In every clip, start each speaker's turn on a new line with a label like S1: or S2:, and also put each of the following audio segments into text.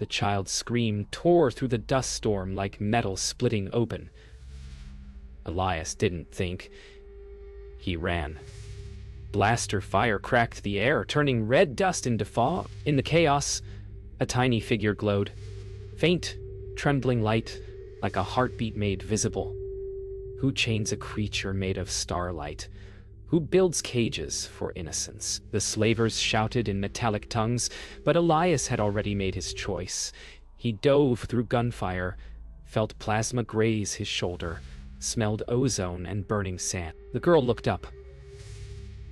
S1: The child's scream tore through the dust storm like metal splitting open. Elias didn't think. He ran. Blaster fire cracked the air, turning red dust into fog. In the chaos, a tiny figure glowed. Faint, trembling light, like a heartbeat made visible. Who chains a creature made of starlight? Who builds cages for innocence? The slavers shouted in metallic tongues, but Elias had already made his choice. He dove through gunfire, felt plasma graze his shoulder, smelled ozone and burning sand. The girl looked up.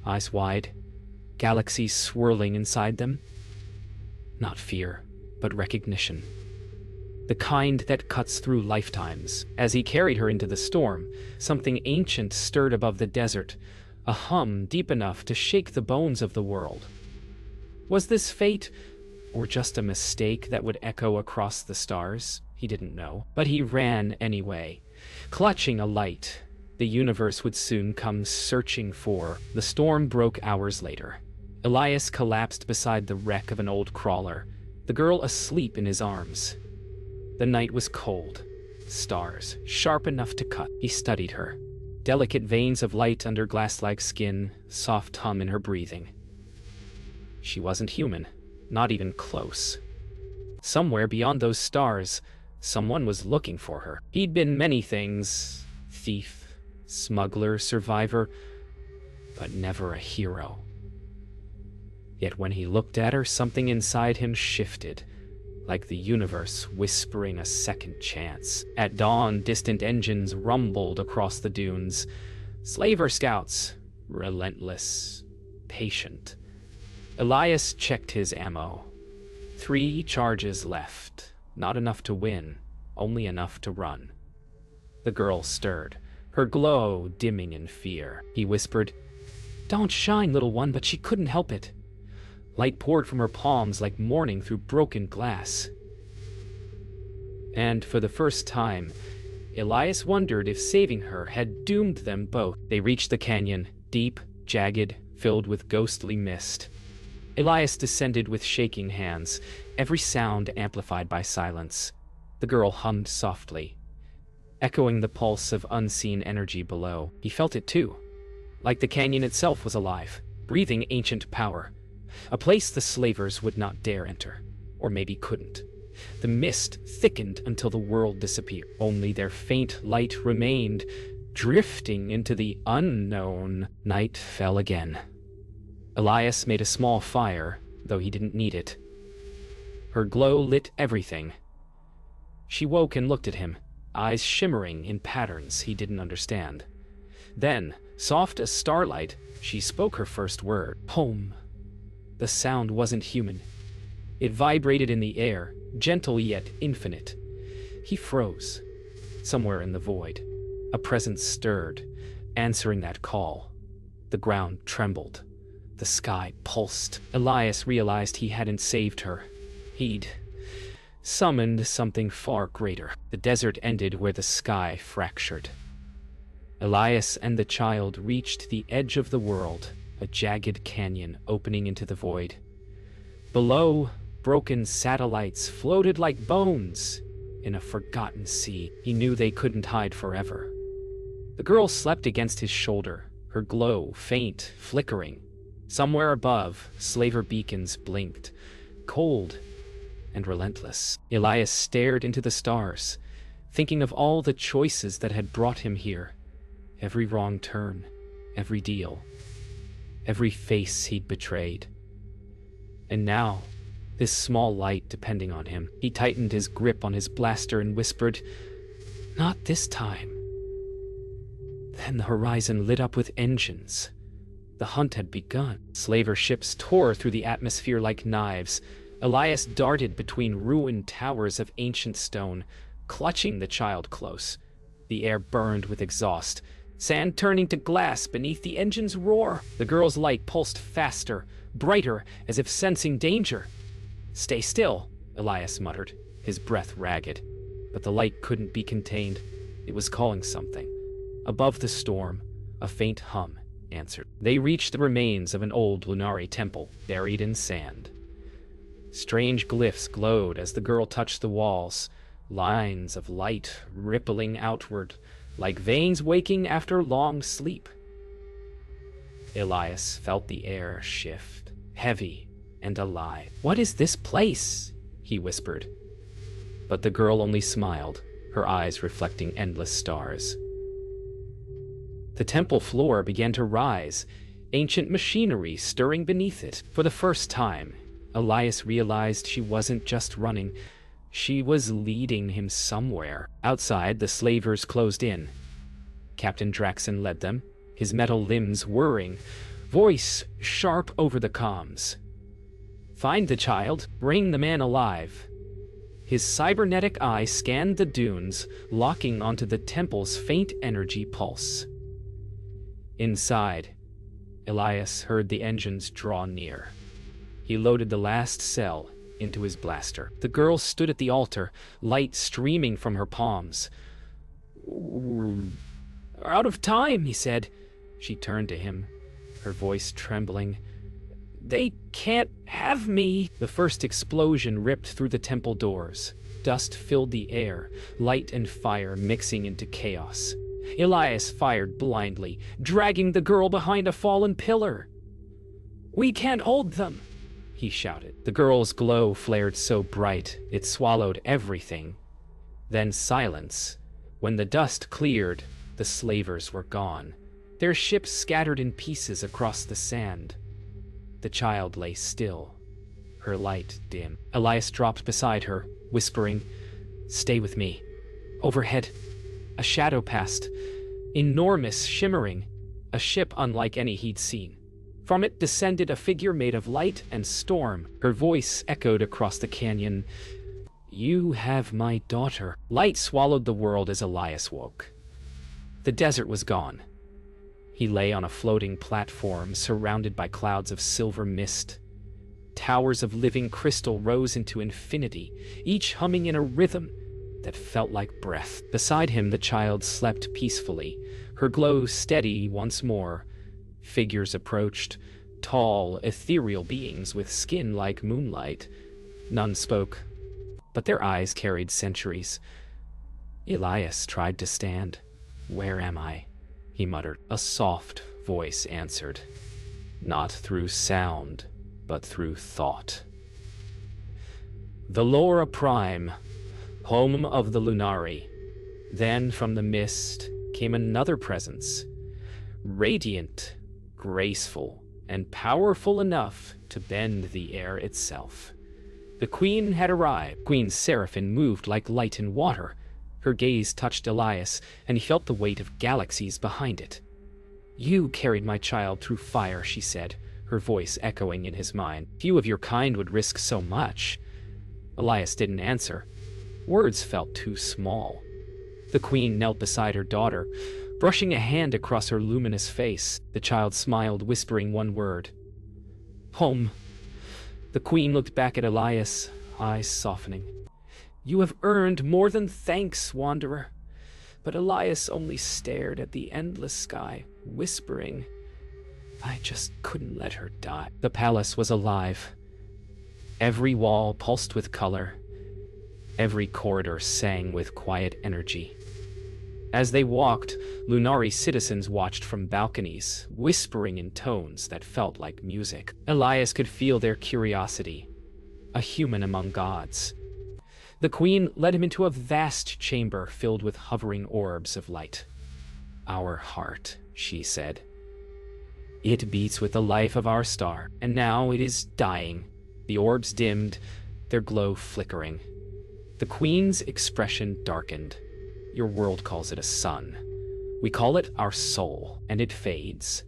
S1: Eyes wide, galaxies swirling inside them. Not fear, but recognition. The kind that cuts through lifetimes. As he carried her into the storm, something ancient stirred above the desert, a hum deep enough to shake the bones of the world. Was this fate, or just a mistake that would echo across the stars? He didn't know, but he ran anyway, clutching a light the universe would soon come searching for. The storm broke hours later. Elias collapsed beside the wreck of an old crawler, the girl asleep in his arms. The night was cold, stars sharp enough to cut. He studied her. Delicate veins of light under glass-like skin, soft hum in her breathing. She wasn't human, not even close. Somewhere beyond those stars, someone was looking for her. He'd been many things: thief, smuggler, survivor, but never a hero. Yet when he looked at her, something inside him shifted, like the universe whispering a second chance. At dawn, distant engines rumbled across the dunes. Slaver scouts, relentless, patient. Elias checked his ammo. 3 charges left. Not enough to win, only enough to run. The girl stirred, her glow dimming in fear. He whispered, "Don't shine, little one," but she couldn't help it. Light poured from her palms like morning through broken glass. And for the first time, Elias wondered if saving her had doomed them both. They reached the canyon, deep, jagged, filled with ghostly mist. Elias descended with shaking hands, every sound amplified by silence. The girl hummed softly, echoing the pulse of unseen energy below. He felt it too, like the canyon itself was alive, breathing ancient power. A place the slavers would not dare enter, or maybe couldn't. The mist thickened until the world disappeared. Only their faint light remained, drifting into the unknown. Night fell again. Elias made a small fire, though he didn't need it. Her glow lit everything. She woke and looked at him, eyes shimmering in patterns he didn't understand. Then, soft as starlight, she spoke her first word. Home. The sound wasn't human. It vibrated in the air, gentle yet infinite. He froze. Somewhere in the void, a presence stirred, answering that call. The ground trembled. The sky pulsed. Elias realized he hadn't saved her. He'd summoned something far greater. The desert ended where the sky fractured. Elias and the child reached the edge of the world, a jagged canyon opening into the void. Below, broken satellites floated like bones in a forgotten sea. He knew they couldn't hide forever. The girl slept against his shoulder, her glow faint, flickering. Somewhere above, slaver beacons blinked, cold and relentless. Elias stared into the stars, thinking of all the choices that had brought him here. Every wrong turn, every deal, every face he'd betrayed. And now, this small light depending on him. He tightened his grip on his blaster and whispered, "Not this time." Then the horizon lit up with engines. The hunt had begun. Slaver ships tore through the atmosphere like knives. Elias darted between ruined towers of ancient stone, clutching the child close. The air burned with exhaust, sand turning to glass beneath the engine's roar. The girl's light pulsed faster, brighter, as if sensing danger. "Stay still," Elias muttered, his breath ragged. But the light couldn't be contained. It was calling something. Above the storm, a faint hum answered. They reached the remains of an old Lunari temple, buried in sand. Strange glyphs glowed as the girl touched the walls, lines of light rippling outward, like veins waking after long sleep. Elias felt the air shift, heavy and alive. "What is this place?" he whispered. But the girl only smiled, her eyes reflecting endless stars. The temple floor began to rise, ancient machinery stirring beneath it. For the first time, Elias realized she wasn't just running, she was leading him somewhere. Outside, the slavers closed in. Captain Draxon led them, his metal limbs whirring, voice sharp over the comms. "Find the child, bring the man alive." His cybernetic eye scanned the dunes, locking onto the temple's faint energy pulse. Inside, Elias heard the engines draw near. He loaded the last cell into his blaster. The girl stood at the altar, light streaming from her palms. "We're out of time," he said. She turned to him, her voice trembling. "They can't have me." The first explosion ripped through the temple doors. Dust filled the air, light and fire mixing into chaos. Elias fired blindly, dragging the girl behind a fallen pillar. "We can't hold them," he shouted. The girl's glow flared so bright it swallowed everything. Then silence. When the dust cleared, the slavers were gone, their ships scattered in pieces across the sand. The child lay still, her light dim. Elias dropped beside her, whispering, "Stay with me." Overhead, a shadow passed, enormous, shimmering, a ship unlike any he'd seen. From it descended a figure made of light and storm. Her voice echoed across the canyon. "You have my daughter." Light swallowed the world as Elias woke. The desert was gone. He lay on a floating platform surrounded by clouds of silver mist. Towers of living crystal rose into infinity, each humming in a rhythm that felt like breath. Beside him, the child slept peacefully, her glow steady once more. Figures approached, tall, ethereal beings with skin like moonlight. None spoke, but their eyes carried centuries. Elias tried to stand. "Where am I?" he muttered. A soft voice answered, "Not through sound, but through thought." The Laura Prime, home of the Lunari. Then from the mist came another presence, radiant, graceful, and powerful enough to bend the air itself. The queen had arrived. Queen Seraphine moved like light in water. Her gaze touched Elias, and he felt the weight of galaxies behind it. "You carried my child through fire," she said, her voice echoing in his mind. "Few of your kind would risk so much." Elias didn't answer. Words felt too small. The queen knelt beside her daughter, brushing a hand across her luminous face. The child smiled, whispering one word. "Home." The queen looked back at Elias, eyes softening. "You have earned more than thanks, wanderer." But Elias only stared at the endless sky, whispering, "I just couldn't let her die." The palace was alive. Every wall pulsed with color. Every corridor sang with quiet energy. As they walked, Lunari citizens watched from balconies, whispering in tones that felt like music. Elias could feel their curiosity. A human among gods. The queen led him into a vast chamber filled with hovering orbs of light. "Our heart," she said. "It beats with the life of our star, and now it is dying." The orbs dimmed, their glow flickering. The queen's expression darkened. "Your world calls it a sun. We call it our soul, and it fades."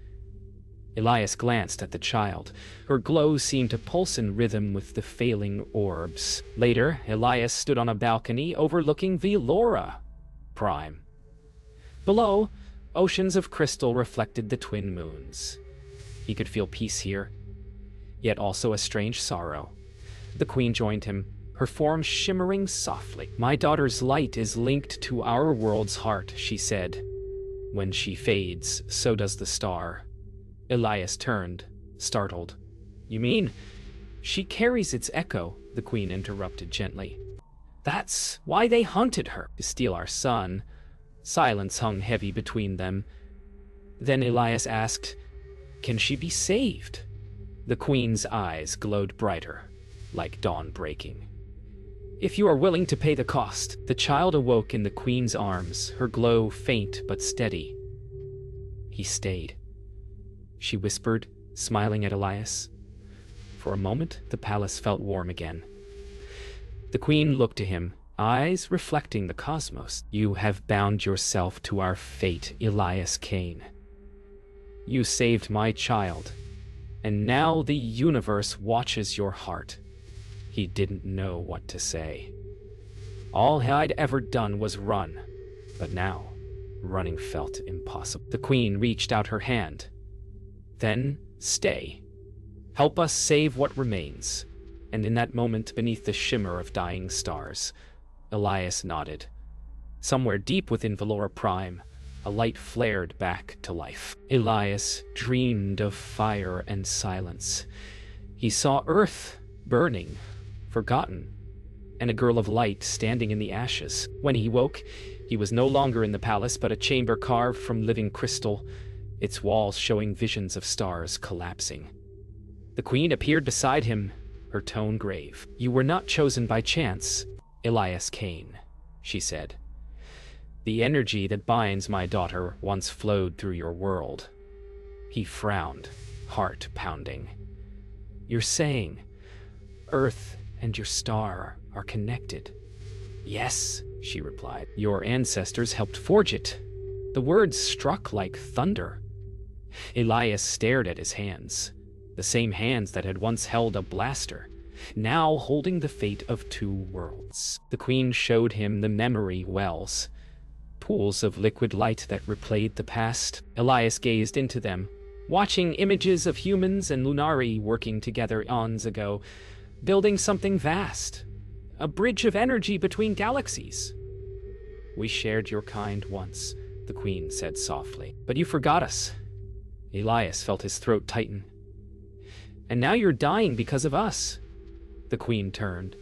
S1: Elias glanced at the child. Her glow seemed to pulse in rhythm with the failing orbs. Later, Elias stood on a balcony overlooking the Laura Prime. Below, oceans of crystal reflected the twin moons. He could feel peace here, yet also a strange sorrow. The queen joined him, her form shimmering softly. "My daughter's light is linked to our world's heart," she said. "When she fades, so does the star." Elias turned, startled. "You mean?" She carries its echo, the queen interrupted gently. That's why they hunted her, to steal our son. Silence hung heavy between them. Then Elias asked, "Can she be saved?" The queen's eyes glowed brighter, like dawn breaking. "If you are willing to pay the cost." The child awoke in the queen's arms, her glow faint but steady. "He stayed," she whispered, smiling at Elias. For a moment, the palace felt warm again. The queen looked to him, eyes reflecting the cosmos. "You have bound yourself to our fate, Elias Kane. You saved my child, and now the universe watches your heart." He didn't know what to say. All I'd ever done was run, but now running felt impossible. The queen reached out her hand. "Then stay. Help us save what remains." And in that moment, beneath the shimmer of dying stars, Elias nodded. Somewhere deep within Valora Prime, a light flared back to life. Elias dreamed of fire and silence. He saw Earth burning, forgotten, and a girl of light standing in the ashes. When he woke, he was no longer in the palace, but a chamber carved from living crystal, its walls showing visions of stars collapsing. The queen appeared beside him, her tone grave. "You were not chosen by chance, Elias Kane," she said. "The energy that binds my daughter once flowed through your world." He frowned, heart pounding. "You're saying Earth and your star are connected?" "Yes," she replied. "Your ancestors helped forge it." The words struck like thunder. Elias stared at his hands, the same hands that had once held a blaster, now holding the fate of two worlds. The queen showed him the memory wells, pools of liquid light that replayed the past. Elias gazed into them, watching images of humans and Lunari working together eons ago, building something vast, a bridge of energy between galaxies. "We shared your kind once," the queen said softly, "but you forgot us." Elias felt his throat tighten. "And now you're dying because of us." The queen turned,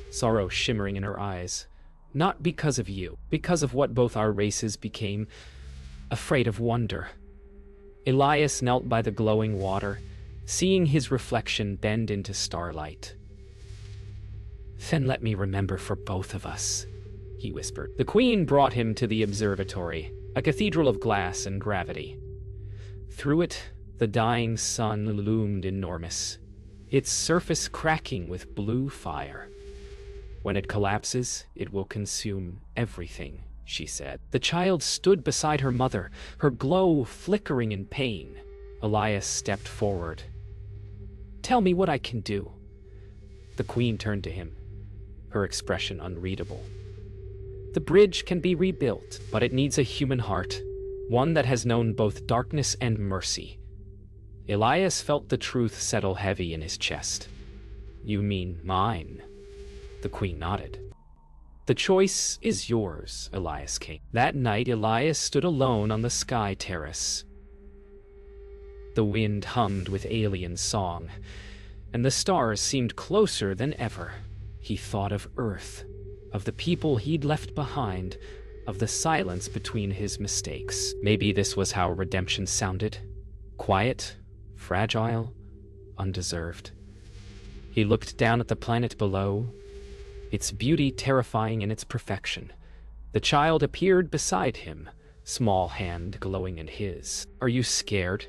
S1: sorrow shimmering in her eyes. "Not because of you, because of what both our races became, afraid of wonder." Elias knelt by the glowing water, seeing his reflection bend into starlight. "Then let me remember for both of us," he whispered. The queen brought him to the observatory, a cathedral of glass and gravity. Through it, the dying sun loomed enormous, its surface cracking with blue fire. "When it collapses, it will consume everything," she said. The child stood beside her mother, her glow flickering in pain. Elias stepped forward. "Tell me what I can do." The queen turned to him, her expression unreadable. "The bridge can be rebuilt, but it needs a human heart, one that has known both darkness and mercy." Elias felt the truth settle heavy in his chest. "You mean mine?" The queen nodded. "The choice is yours, Elias King." That night, Elias stood alone on the sky terrace. The wind hummed with alien song, and the stars seemed closer than ever. He thought of Earth, of the people he'd left behind, of the silence between his mistakes. Maybe this was how redemption sounded. Quiet, fragile, undeserved. He looked down at the planet below, its beauty terrifying in its perfection. The child appeared beside him, small hand glowing in his. "Are you scared?"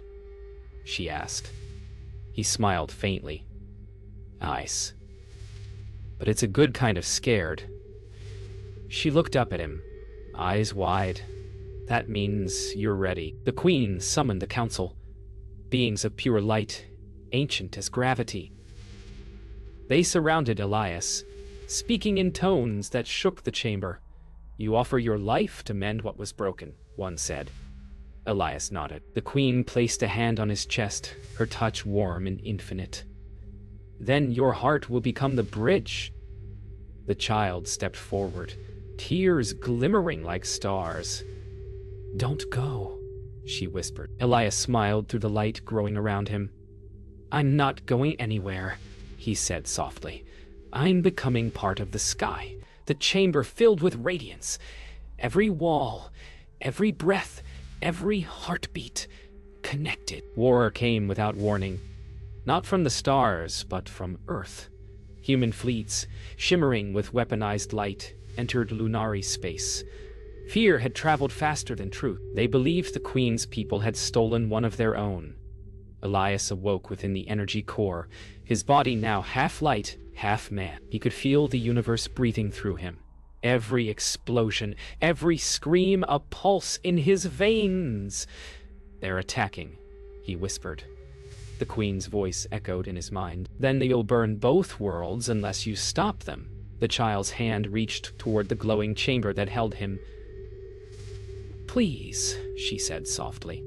S1: she asked. He smiled faintly. "Nice. But it's a good kind of scared." She looked up at him, eyes wide. "That means you're ready." The queen summoned the council, beings of pure light, ancient as gravity. They surrounded Elias, speaking in tones that shook the chamber. "You offer your life to mend what was broken," one said. Elias nodded. The queen placed a hand on his chest, her touch warm and infinite. "Then your heart will become the bridge." The child stepped forward, tears glimmering like stars. "Don't go," she whispered. Elias smiled through the light growing around him. "I'm not going anywhere," he said softly. I'm becoming part of the sky, the chamber filled with radiance. Every wall, every breath, every heartbeat, connected. War came without warning, not from the stars, but from Earth. Human fleets, shimmering with weaponized light, entered Lunari space. Fear had traveled faster than truth. They believed the Queen's people had stolen one of their own. Elias awoke within the energy core, his body now half light, half man. He could feel the universe breathing through him. Every explosion, every scream, a pulse in his veins. They're attacking, he whispered. The Queen's voice echoed in his mind. Then you'll burn both worlds unless you stop them. The child's hand reached toward the glowing chamber that held him. Please, she said softly.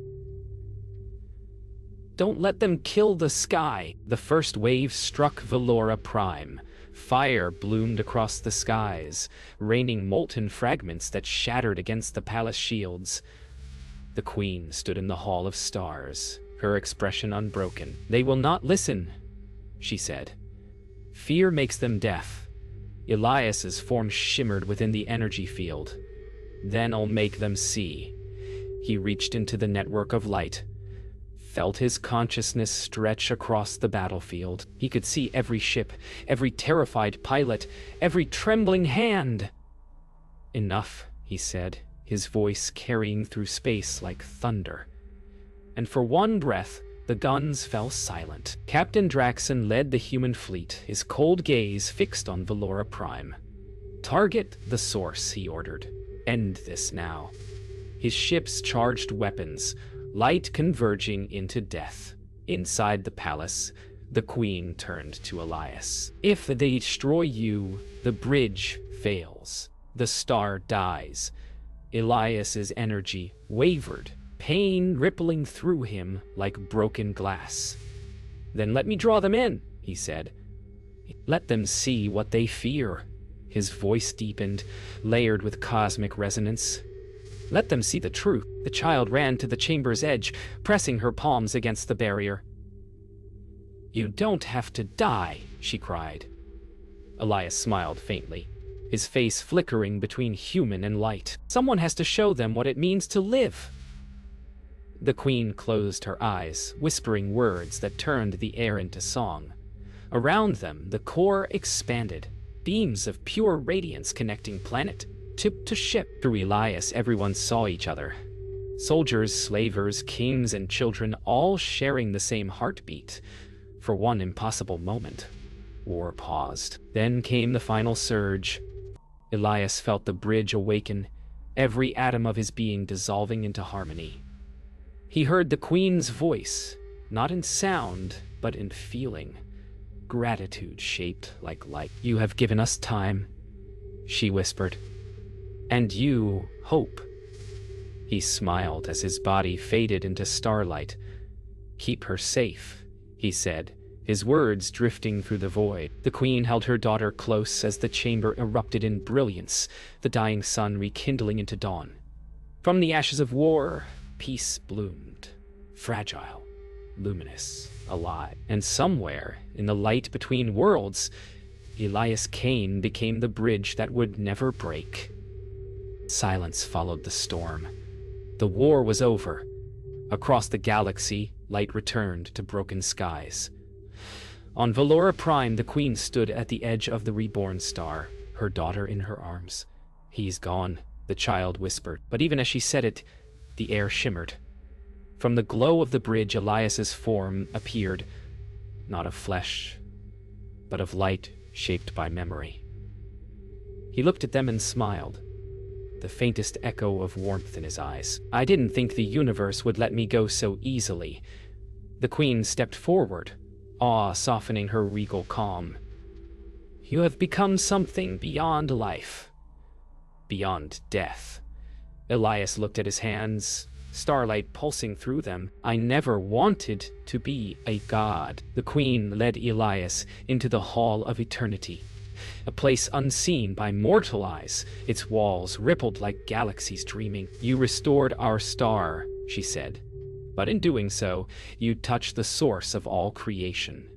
S1: Don't let them kill the sky. The first wave struck Valora Prime. Fire bloomed across the skies, raining molten fragments that shattered against the palace shields. The Queen stood in the Hall of Stars, her expression unbroken. They will not listen, she said. Fear makes them deaf. Elias's form shimmered within the energy field. Then I'll make them see. He reached into the network of light, felt his consciousness stretch across the battlefield. He could see every ship, every terrified pilot, every trembling hand. Enough, he said, his voice carrying through space like thunder. And for one breath, the guns fell silent. Captain Draxon led the human fleet, his cold gaze fixed on Valora Prime. Target the source, he ordered. End this now. His ships charged weapons, light converging into death. Inside the palace, the Queen turned to Elias. If they destroy you, the bridge fails. The star dies. Elias's energy wavered, pain rippling through him like broken glass. Then let me draw them in, he said. Let them see what they fear. His voice deepened, layered with cosmic resonance. Let them see the truth. The child ran to the chamber's edge, pressing her palms against the barrier. You don't have to die, she cried. Elias smiled faintly, his face flickering between human and light. Someone has to show them what it means to live. The Queen closed her eyes, whispering words that turned the air into song. Around them, the core expanded, beams of pure radiance connecting planet to ship. Through Elias, everyone saw each other. Soldiers, slavers, kings, and children, all sharing the same heartbeat. For one impossible moment, war paused. Then came the final surge. Elias felt the bridge awaken, every atom of his being dissolving into harmony. He heard the Queen's voice, not in sound, but in feeling. Gratitude shaped like light. You have given us time, she whispered. And you, hope. He smiled as his body faded into starlight. Keep her safe, he said, his words drifting through the void. The Queen held her daughter close as the chamber erupted in brilliance, the dying sun rekindling into dawn. From the ashes of war, peace bloomed, fragile, luminous, alive. And somewhere, in the light between worlds, Elias Kane became the bridge that would never break. Silence followed the storm. The war was over. Across the galaxy, light returned to broken skies. On Valora Prime, the Queen stood at the edge of the reborn star, her daughter in her arms. He's gone, the child whispered. But even as she said it, the air shimmered. From the glow of the bridge, Elias's form appeared, not of flesh, but of light shaped by memory. He looked at them and smiled, the faintest echo of warmth in his eyes. I didn't think the universe would let me go so easily. The Queen stepped forward, awe softening her regal calm. You have become something beyond life, beyond death. Elias looked at his hands, starlight pulsing through them. I never wanted to be a god. The Queen led Elias into the Hall of Eternity, a place unseen by mortal eyes. Its walls rippled like galaxies dreaming. You restored our star, she said. But in doing so, you touched the source of all creation.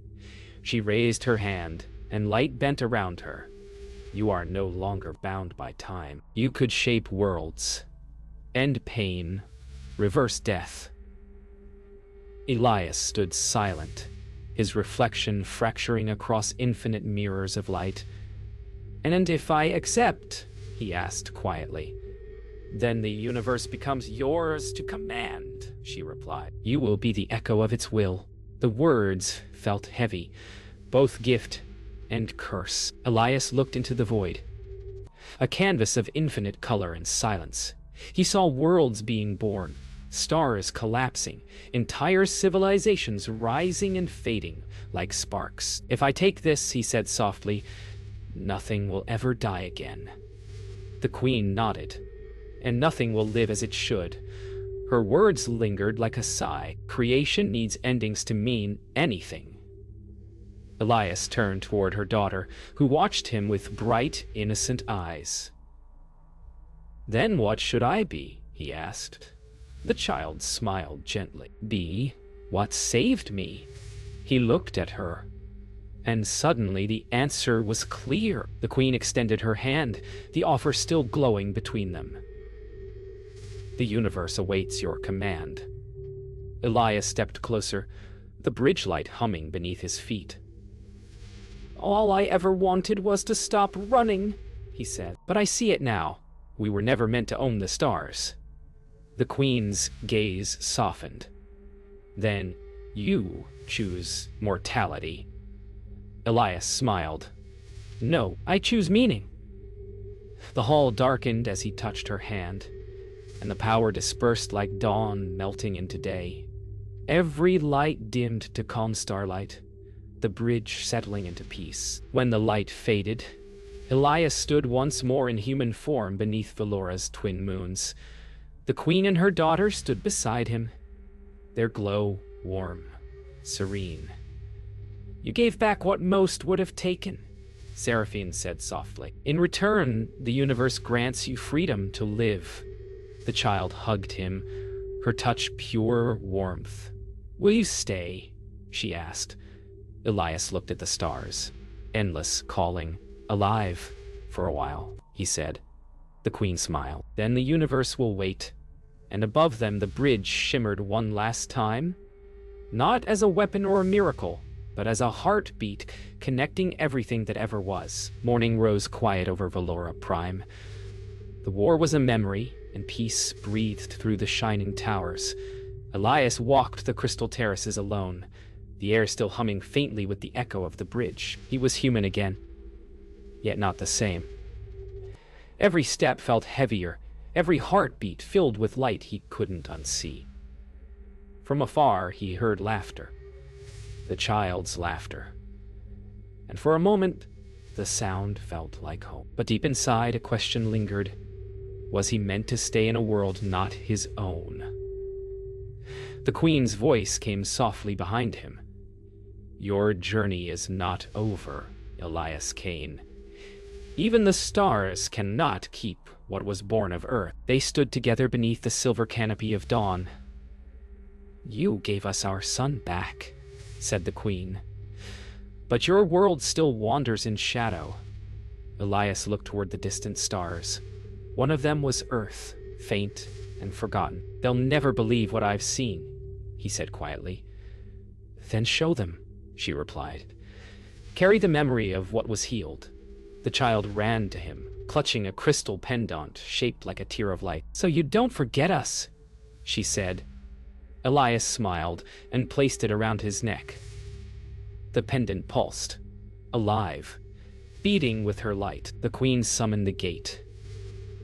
S1: She raised her hand, and light bent around her. You are no longer bound by time. You could shape worlds, end pain, reverse death. Elias stood silent, his reflection fracturing across infinite mirrors of light. "And if I accept," he asked quietly, "then the universe becomes yours to command," she replied. "You will be the echo of its will." The words felt heavy, both gift and curse. Elias looked into the void, a canvas of infinite color and silence. He saw worlds being born, stars collapsing, entire civilizations rising and fading like sparks. "If I take this," he said softly, "nothing will ever die again." The queen nodded. "And nothing will live as it should." Her words lingered like a sigh. Creation needs endings to mean anything. Elias turned toward her daughter, who watched him with bright, innocent eyes. "Then what should I be?" he asked. The child smiled gently. "Be what saved me." He looked at her, and suddenly the answer was clear. The queen extended her hand, the offer still glowing between them. "The universe awaits your command." Elias stepped closer, the bridge light humming beneath his feet. "All I ever wanted was to stop running," he said. "But I see it now. We were never meant to own the stars." The queen's gaze softened. "Then you choose mortality." Elias smiled. "No, I choose meaning." The hall darkened as he touched her hand, and the power dispersed like dawn melting into day. Every light dimmed to calm starlight, the bridge settling into peace. When the light faded, Elias stood once more in human form beneath Valora's twin moons. The queen and her daughter stood beside him, their glow warm, serene. "You gave back what most would have taken," Seraphine said softly. "In return, the universe grants you freedom to live." The child hugged him, her touch pure warmth. "Will you stay?" she asked. Elias looked at the stars, endless, calling, alive. "For a while," he said. The queen smiled. "Then the universe will wait." And above them the bridge shimmered one last time, not as a weapon or a miracle, but as a heartbeat connecting everything that ever was. Morning rose quiet over Valora Prime. The war was a memory, and peace breathed through the shining towers. Elias walked the crystal terraces alone, the air still humming faintly with the echo of the bridge. He was human again, yet not the same. Every step felt heavier, every heartbeat filled with light he couldn't unsee. From afar, he heard laughter, the child's laughter. And for a moment, the sound felt like home. But deep inside, a question lingered. Was he meant to stay in a world not his own? The queen's voice came softly behind him. "Your journey is not over, Elias Kane. Even the stars cannot keep what was born of Earth." They stood together beneath the silver canopy of dawn. "You gave us our sun back," said the queen. "But your world still wanders in shadow." Elias looked toward the distant stars. One of them was Earth, faint and forgotten. "They'll never believe what I've seen," he said quietly. "Then show them," she replied. "Carry the memory of what was healed." The child ran to him, clutching a crystal pendant shaped like a tear of light. "So you don't forget us," she said. Elias smiled and placed it around his neck. The pendant pulsed, alive, beating with her light. The queen summoned the gate,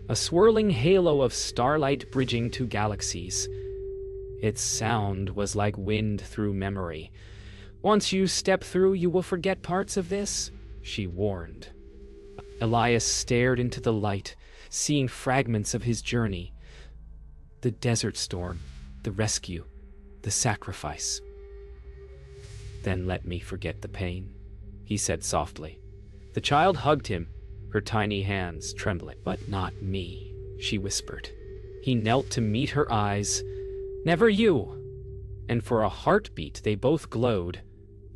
S1: a swirling halo of starlight bridging two galaxies. Its sound was like wind through memory. "Once you step through, you will forget parts of this," she warned. Elias stared into the light, seeing fragments of his journey. The desert storm, the rescue, the sacrifice. "Then let me forget the pain," he said softly. The child hugged him, her tiny hands trembling. "But not me," she whispered. He knelt to meet her eyes. "Never you." And for a heartbeat they both glowed,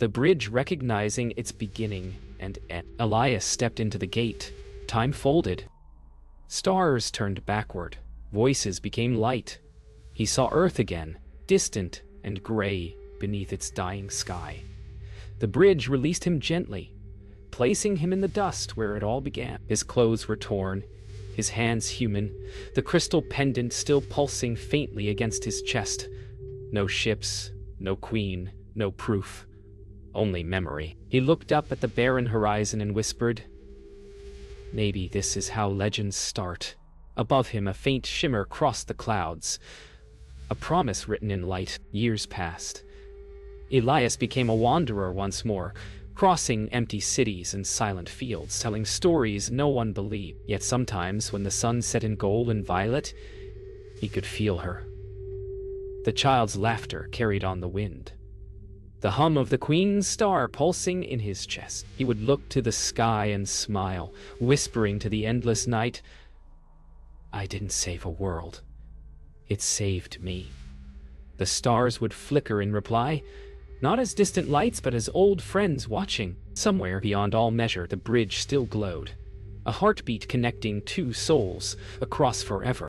S1: the bridge recognizing its beginning and end. Elias stepped into the gate. Time folded. Stars turned backward. Voices became light. He saw Earth again, distant and gray beneath its dying sky. The bridge released him gently, placing him in the dust where it all began. His clothes were torn, his hands human, the crystal pendant still pulsing faintly against his chest. No ships, no queen, no proof, only memory. He looked up at the barren horizon and whispered, "Maybe this is how legends start." Above him, a faint shimmer crossed the clouds, a promise written in light. Years passed. Elias became a wanderer once more, crossing empty cities and silent fields, telling stories no one believed. Yet sometimes, when the sun set in gold and violet, he could feel her. The child's laughter carried on the wind, the hum of the queen's star pulsing in his chest. He would look to the sky and smile, whispering to the endless night, "I didn't save a world. It saved me." The stars would flicker in reply, not as distant lights, but as old friends watching. Somewhere beyond all measure, the bridge still glowed, a heartbeat connecting two souls across forever.